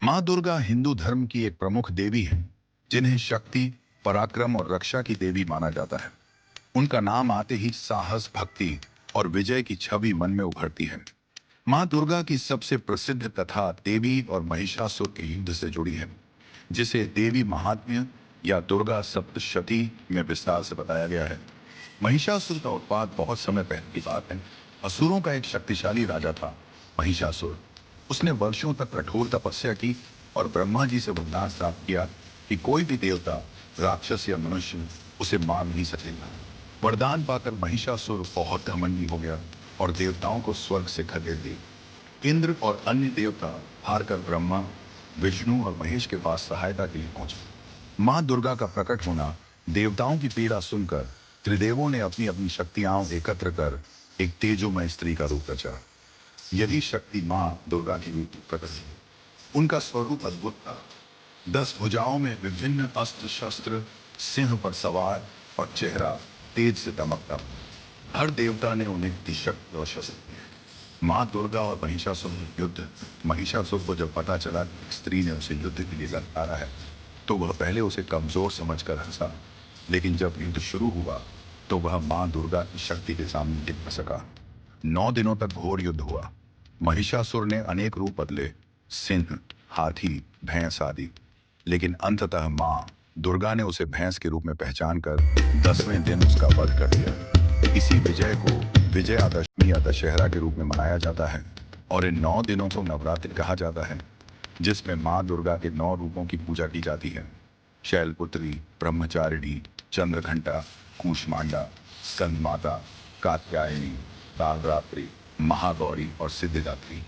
माँ दुर्गा हिंदू धर्म की एक प्रमुख देवी है, जिन्हें शक्ति, पराक्रम और रक्षा की देवी माना जाता है। उनका नाम आते ही साहस, भक्ति और विजय की छवि मन में उभरती है। माँ दुर्गा की सबसे प्रसिद्ध कथा देवी और महिषासुर के युद्ध से जुड़ी है, जिसे देवी महात्म्य या दुर्गा सप्तशती में विस्तार से बताया गया है। महिषासुर का उत्पात बहुत समय पहले की बात है। असुरों का एक शक्तिशाली राजा था, महिषासुर। उसने वर्षों तक कठोर तपस्या की और ब्रह्मा जी से वरदान प्राप्त किया कि कोई भी देवता, राक्षस या मनुष्य उसे मार नहीं सकेगा। वरदान पाकर महिषासुर बहुत घमंडी हो गया और देवताओं को स्वर्ग से खदेड़ दिया। इंद्र और अन्य देवता हारकर ब्रह्मा, विष्णु और महेश के पास सहायता के लिए पहुंचे। मां दुर्गा का प्रकट होना, देवताओं की पीड़ा सुनकर त्रिदेवों ने अपनी अपनी शक्तियां एकत्र कर एक तेजोमय स्त्री का रूप रचा। यही शक्ति मां दुर्गा की रूप प्रकट हुई। उनका स्वरूप अद्भुत था। 10 भुजाओं में विभिन्न अस्त्र शस्त्र, सिंह पर सवार और चेहरा तेज से दमकता। हर देवता ने उन्हें दी शक्ति और शस्त्र दिए। माँ दुर्गा और महिषासुर युद्ध। महिषासुर को जब पता चला कि स्त्री ने उसे युद्ध के लिए ललकारा है, तो वह पहले उसे कमजोर समझकर हंसा, लेकिन जब युद्ध शुरू हुआ तो वह माँ दुर्गा की शक्ति के सामने टिक न सका। 9 दिनों तक घोर युद्ध हुआ। महिषासुर ने अनेक रूप बदले, सिंह, हाथी, भैंस आदि, लेकिन अंततः माँ दुर्गा ने उसे भैंस के रूप में पहचान कर 10वें दिन उसका वध कर दिया। इसी विजय को विजयादशमी या दशहरा के रूप में मनाया जाता है और इन 9 दिनों को नवरात्रि कहा जाता है, जिसमें माँ दुर्गा के 9 रूपों की पूजा की जाती है। शैलपुत्री, ब्रह्मचारिणी, चंद्रघंटा, कूष्मांडा, स्कंदमाता, कात्यायनी, कालरात्रि, महागौरी और सिद्धिदात्री।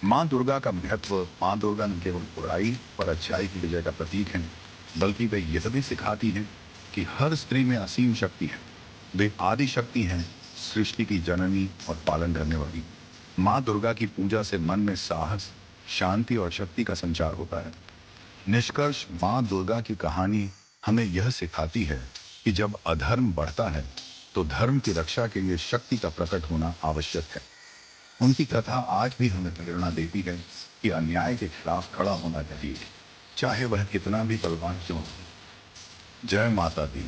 माँ दुर्गा का महत्व। माँ दुर्गा न केवल बुराई पर अच्छाई की विजय का प्रतीक है, बल्कि वे यह भी सिखाती हैं कि हर स्त्री में असीम शक्ति है। वे आदि शक्ति हैं, सृष्टि की जननी और पालन करने वाली। माँ दुर्गा की पूजा से मन में साहस, शांति और शक्ति का संचार होता है। निष्कर्ष, माँ दुर्गा की कहानी हमें यह सिखाती है कि जब अधर्म बढ़ता है तो धर्म की रक्षा के लिए शक्ति का प्रकट होना आवश्यक है। उनकी कथा आज भी हमें प्रेरणा देती है कि अन्याय के खिलाफ खड़ा होना चाहिए, चाहे वह कितना भी बलवान क्यों हो। जय माता दी।